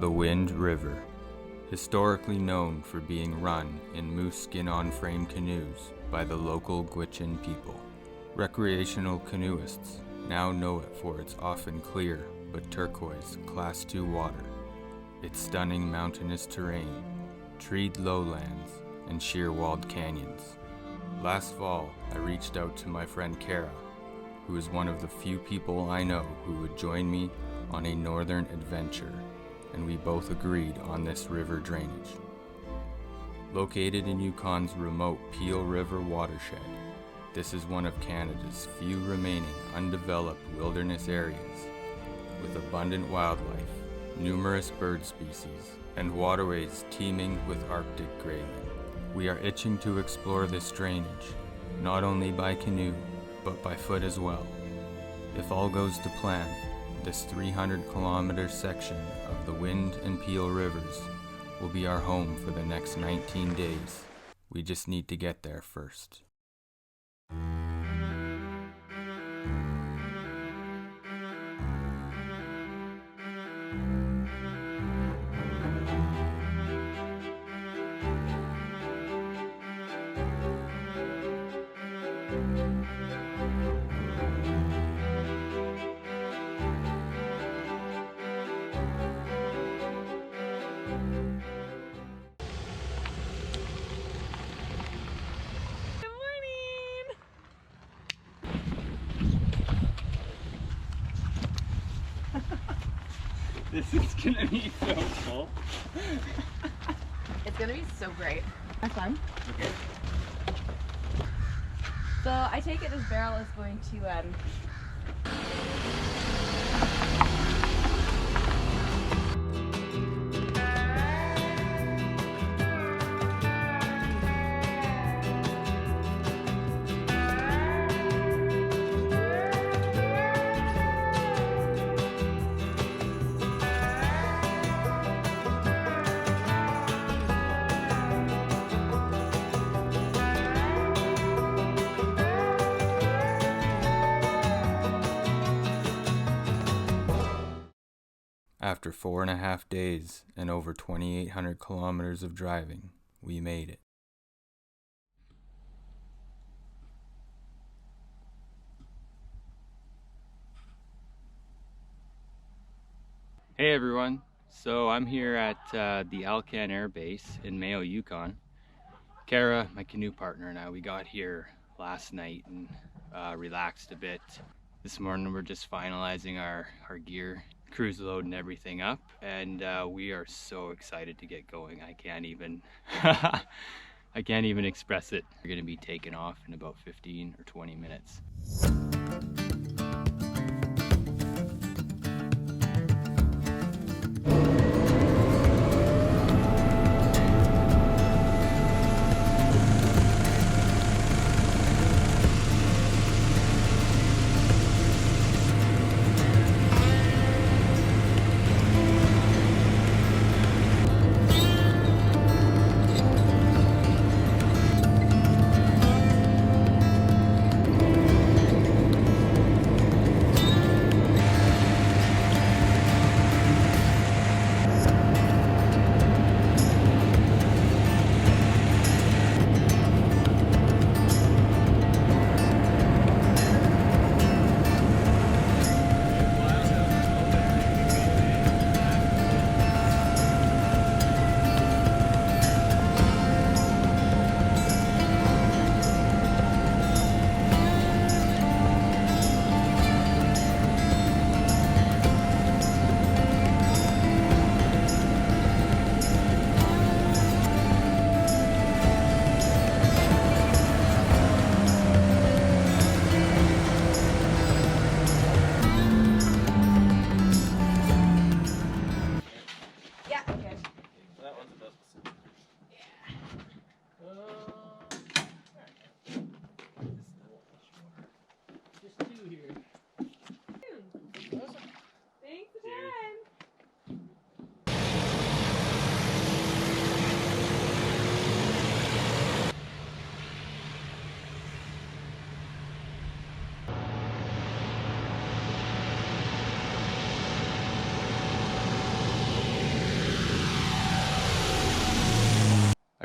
The Wind River, historically known for being run in moose skin-on-frame canoes by the local Gwich'in people. Recreational canoeists now know it for its often clear but turquoise Class II water, its stunning mountainous terrain, treed lowlands, and sheer-walled canyons. Last fall, I reached out to my friend Kara, who is one of the few people I know who would join me on a northern adventure, and we both agreed on this river drainage. Located in Yukon's remote Peel River watershed, this is one of Canada's few remaining undeveloped wilderness areas, with abundant wildlife, numerous bird species, and waterways teeming with Arctic grayling. We are itching to explore this drainage, not only by canoe, but by foot as well. If all goes to plan, this 300-kilometer section of the Wind and Peel Rivers will be our home for the next 19 days. We just need to get there first. This is gonna be so cool. It's gonna be so great. Have fun. Okay. So I take it this barrel is going to After 4.5 days and over 2,800 kilometers of driving, we made it. Hey everyone, so I'm here at the Alcan Air Base in Mayo, Yukon. Kara, my canoe partner, and I, we got here last night and relaxed a bit. This morning we're just finalizing our gear, cruise load and everything up, and we are so excited to get going. I can't even I can't even express it. We're gonna be taking off in about 15 or 20 minutes.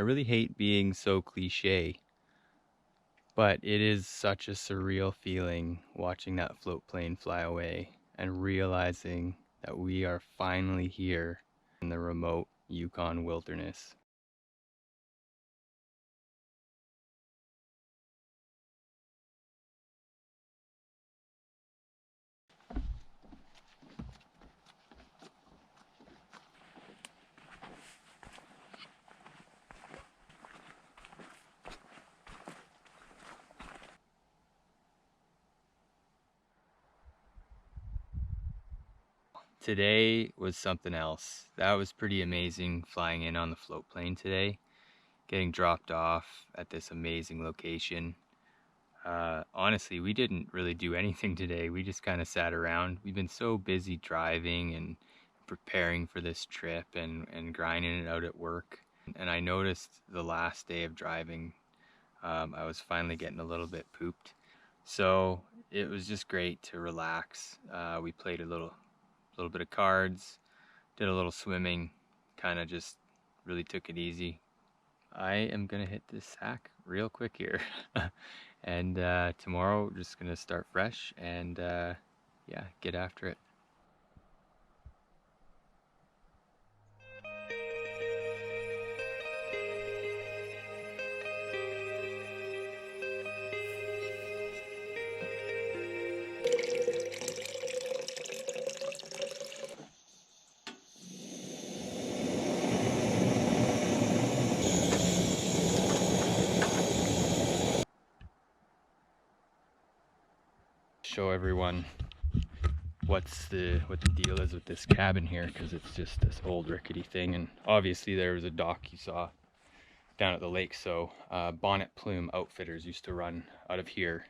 really hate being so cliche, but it is such a surreal feeling watching that float plane fly away and realizing that we are finally here in the remote Yukon wilderness. Today was something else. That was pretty amazing, flying in on the float plane today, getting dropped off at this amazing location. Honestly, we didn't really do anything today. We just kind of sat around. We've been so busy driving and preparing for this trip and grinding it out at work. And I noticed the last day of driving, I was finally getting a little bit pooped. So it was just great to relax. We played a little bit of cards, did a little swimming, kind of just really took it easy. I am gonna hit this hack real quick here. And tomorrow we're just gonna start fresh and yeah, get after it. Show everyone what the deal is with this cabin here, because it's just this old rickety thing, and obviously there was a dock you saw down at the lake, so Bonnet Plume Outfitters used to run out of here.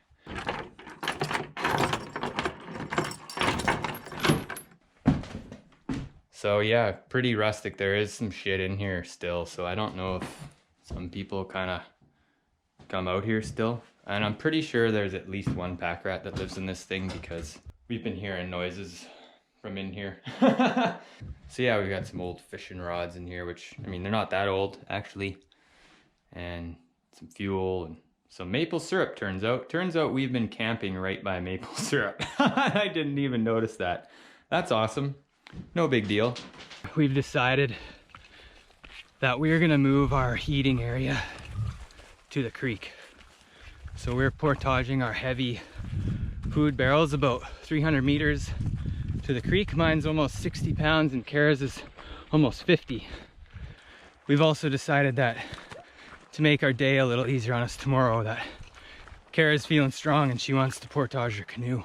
So yeah, pretty rustic. There is some shit in here still, so I don't know if some people kind of come out here still. And I'm pretty sure there's at least one pack rat that lives in this thing, because we've been hearing noises from in here. So yeah, we've got some old fishing rods in here, which, I mean, they're not that old actually. And some fuel and some maple syrup, turns out. Turns out we've been camping right by maple syrup. I didn't even notice that. That's awesome. No big deal. We've decided that we're gonna move our heating area to the creek. So we're portaging our heavy food barrels about 300 meters to the creek. Mine's almost 60 pounds and Kara's is almost 50. We've also decided that to make our day a little easier on us tomorrow, that Kara's feeling strong and she wants to portage her canoe.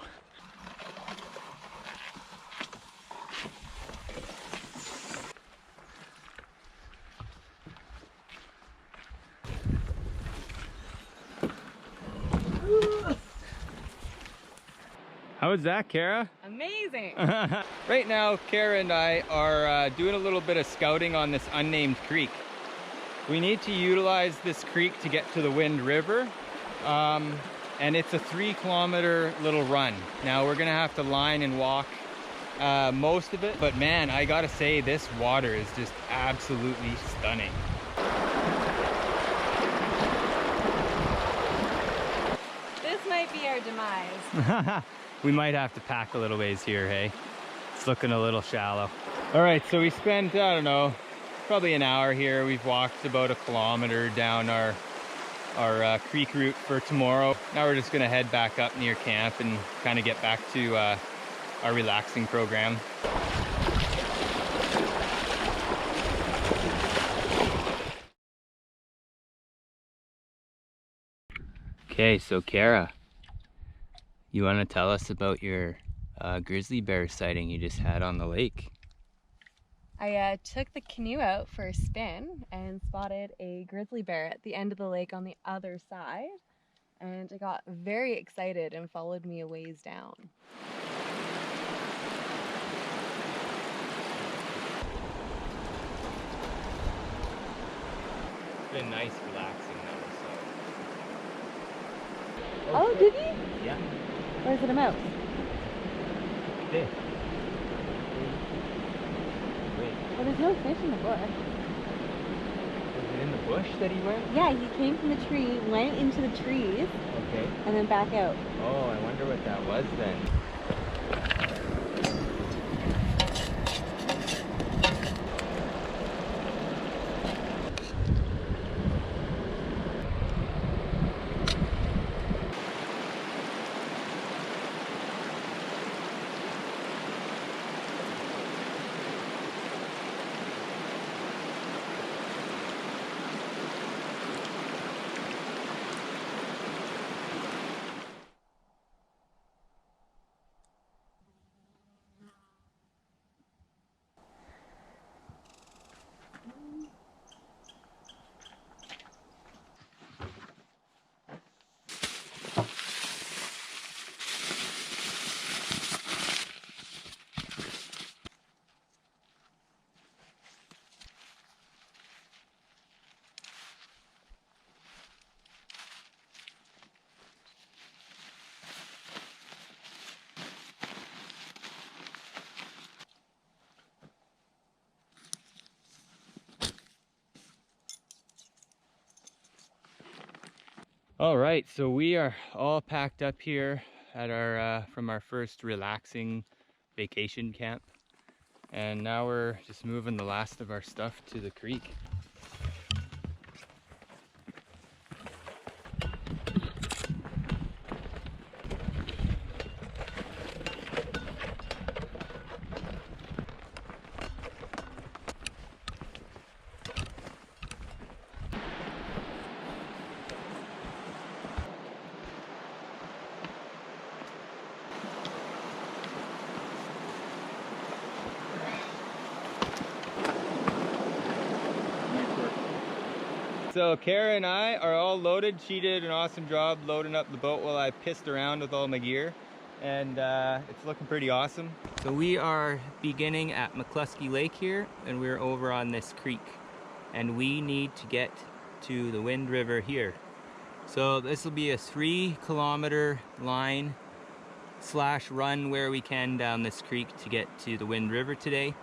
How was that, Kara? Amazing. Right now, Kara and I are doing a little bit of scouting on this unnamed creek. We need to utilize this creek to get to the Wind River, and it's a 3-kilometer little run. Now we're gonna have to line and walk most of it, but man, I gotta say, this water is just absolutely stunning. This might be our demise. We might have to pack a little ways here, hey? It's looking a little shallow. All right, so we spent, I don't know, probably an hour here. We've walked about 1 kilometer down our creek route for tomorrow. Now we're just gonna head back up near camp and kind of get back to our relaxing program. Okay, so Kara, you want to tell us about your grizzly bear sighting you just had on the lake? I took the canoe out for a spin and spotted a grizzly bear at the end of the lake on the other side, and I got very excited and followed me a ways down. It's been nice relaxing though, so. Oh, did he? Yeah. Or is it a mouse? There. Wait. Well, there's no fish in the bush. Was it in the bush that he went? Yeah, he came from the tree, went into the trees, Okay. and then back out. Oh, I wonder what that was then. All right, so we are all packed up here at our from our first relaxing vacation camp, and now we're just moving the last of our stuff to the creek. So Kara and I are all loaded. She did an awesome job loading up the boat while I pissed around with all my gear, and it's looking pretty awesome. So we are beginning at McCluskey Lake here, and we're over on this creek, and we need to get to the Wind River here. So this will be a 3-kilometer line / run where we can down this creek to get to the Wind River today.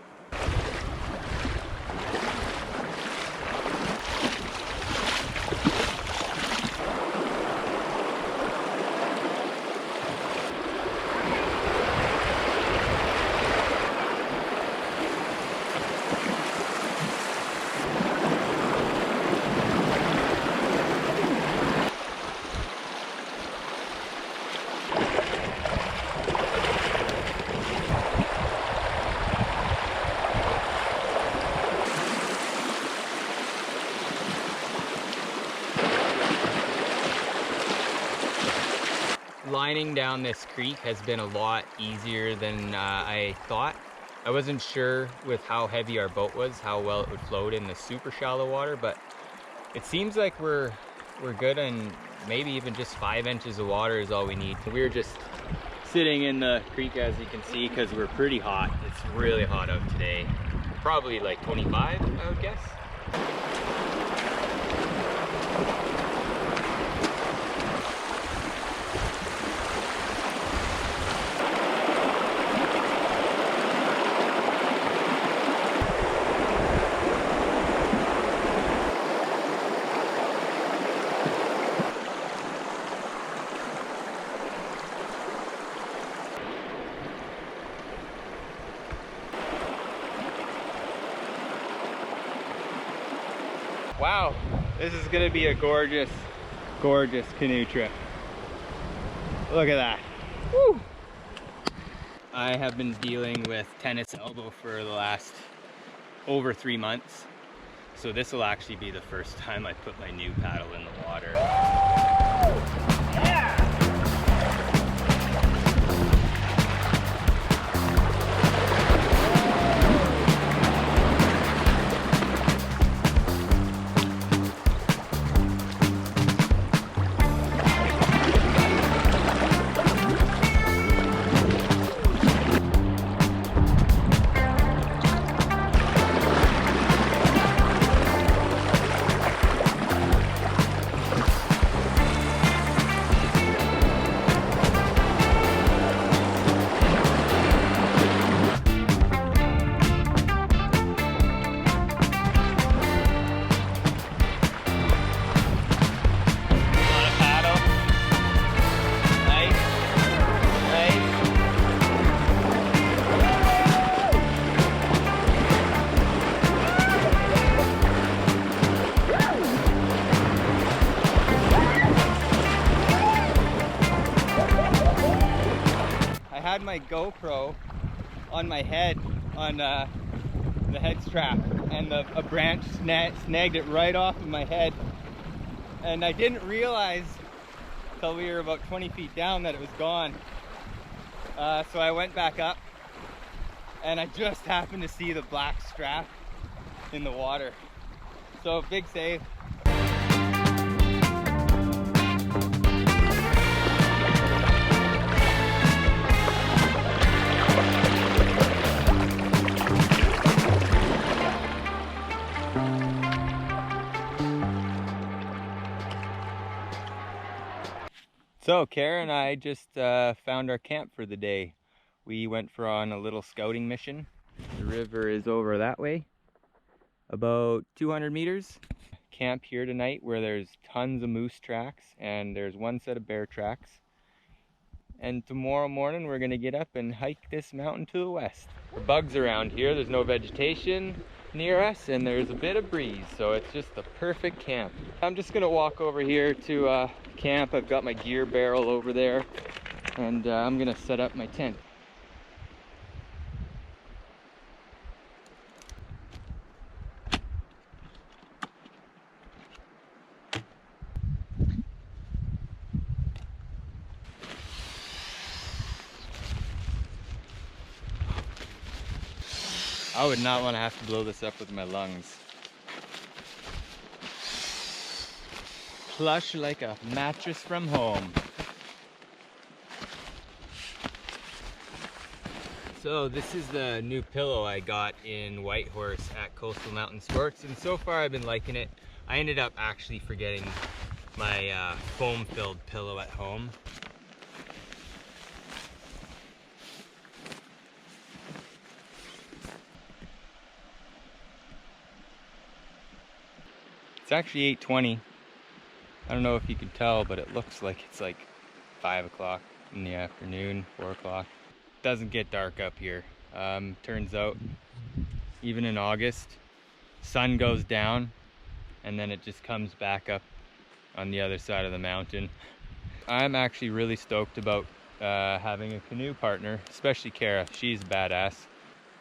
Lining down this creek has been a lot easier than I thought. I wasn't sure with how heavy our boat was, how well it would float in the super shallow water, but it seems like we're good, and maybe even just 5 inches of water is all we need. We're just sitting in the creek, as you can see, because we're pretty hot. It's really hot out today. Probably like 25, I would guess. Wow, this is gonna be a gorgeous, gorgeous canoe trip. Look at that. Woo! I have been dealing with tennis elbow for the last over 3 months. So this will actually be the first time I put my new paddle in the water. Yeah! my GoPro on my head on the head strap, and a branch snagged it right off of my head. And I didn't realize till we were about 20 feet down that it was gone. So I went back up, and I just happened to see the black strap in the water. So big save. So Kara and I just found our camp for the day. We went on a little scouting mission. The river is over that way, about 200 meters. Camp here tonight where there's tons of moose tracks and there's one set of bear tracks. And tomorrow morning we're gonna get up and hike this mountain to the west. There are bugs around here, there's no vegetation near us, and there's a bit of breeze, so it's just the perfect camp. I'm just gonna walk over here to camp. I've got my gear barrel over there, and I'm gonna set up my tent. I would not want to have to blow this up with my lungs. Plush like a mattress from home. So this is the new pillow I got in Whitehorse at Coastal Mountain Sports, and so far I've been liking it. I ended up actually forgetting my foam-filled pillow at home. It's actually 8:20. I don't know if you can tell, but it looks like it's like 5 o'clock in the afternoon, 4 o'clock. It doesn't get dark up here. Turns out, even in August, sun goes down and then it just comes back up on the other side of the mountain. I'm actually really stoked about having a canoe partner, especially Kara. She's badass.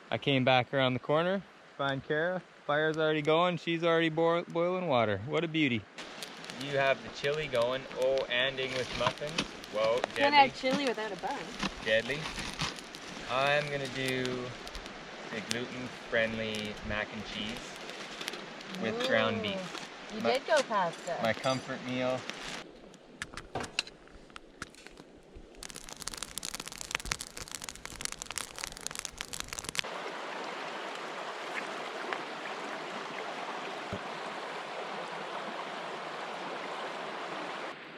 I came back around the corner, find Kara. Fire's already going, she's already boiling water. What a beauty. You have the chili going, ending with muffins. Whoa, deadly. Can't have chili without a bun. Deadly. I'm gonna do a gluten-friendly mac and cheese with ground beef. You did go pasta. My comfort meal.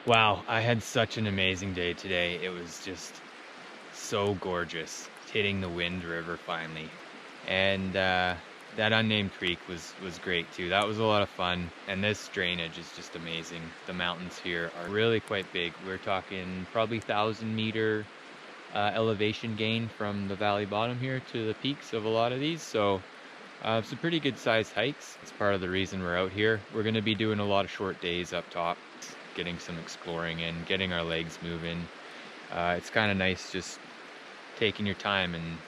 Wow, I had such an amazing day today. It was just so gorgeous, hitting the Wind River finally. And that unnamed creek was great too. That was a lot of fun. And this drainage is just amazing. The mountains here are really quite big. We're talking probably 1,000-meter elevation gain from the valley bottom here to the peaks of a lot of these. So some pretty good sized hikes. It's part of the reason we're out here. We're gonna be doing a lot of short days up top, getting some exploring in, getting our legs moving. It's kind of nice just taking your time and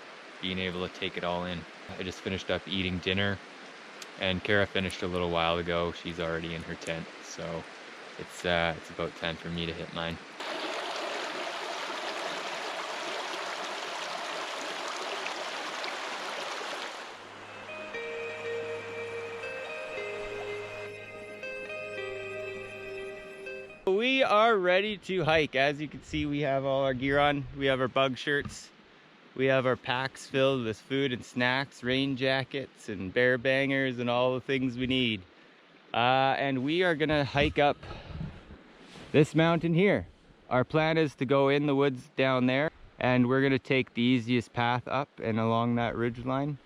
being able to take it all in. I just finished up eating dinner, and Kara finished a little while ago. She's already in her tent, so it's about time for me to hit mine. We are ready to hike. As you can see, we have all our gear on. We have our bug shirts. We have our packs filled with food and snacks, rain jackets and bear bangers and all the things we need. And we are gonna hike up this mountain here. Our plan is to go in the woods down there, and we're gonna take the easiest path up and along that ridge line.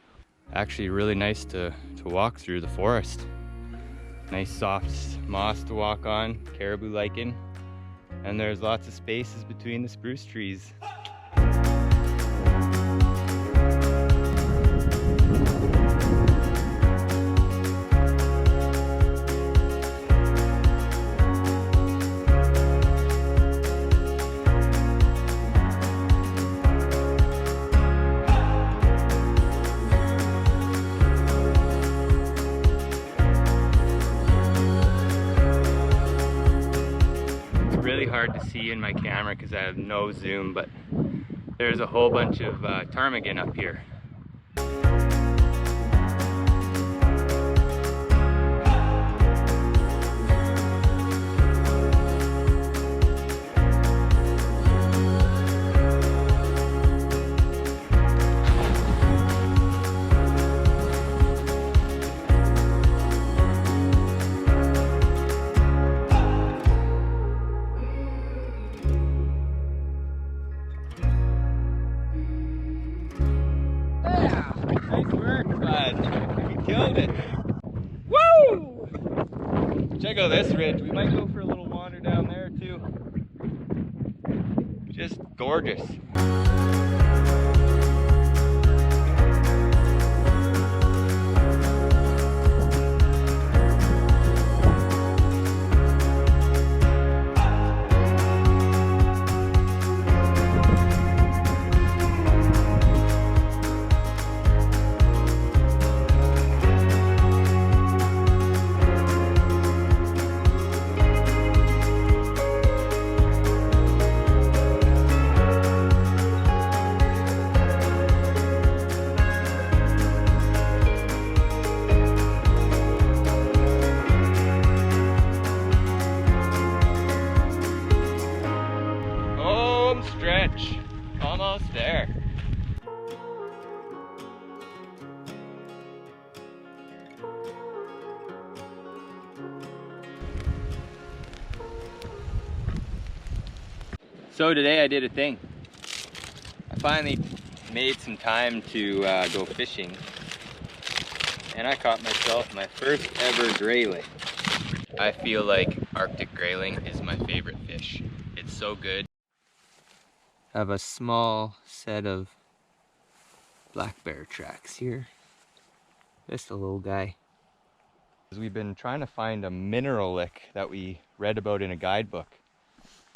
Actually really nice to walk through the forest. Nice soft moss to walk on, caribou lichen, and there's lots of spaces between the spruce trees. hard to see in my camera because I have no zoom, but there's a whole bunch of ptarmigan up here. Nice work, bud. You killed it. Woo! Check out this ridge. We might go for a little wander down there too. Just gorgeous. Stretch. Almost there. So today I did a thing. I finally made some time to go fishing, and I caught myself my first ever grayling. I feel like Arctic grayling is my favorite fish. It's so good. I have a small set of black bear tracks here. Just a little guy. We've been trying to find a mineral lick that we read about in a guidebook.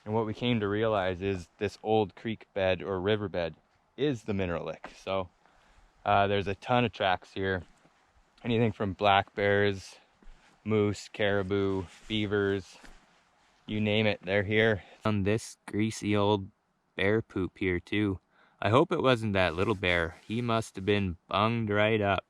And what we came to realize is this old creek bed or riverbed is the mineral lick. So there's a ton of tracks here. Anything from black bears, moose, caribou, beavers, you name it, they're here. On this greasy old bear poop here too. I hope it wasn't that little bear. He must have been bunged right up.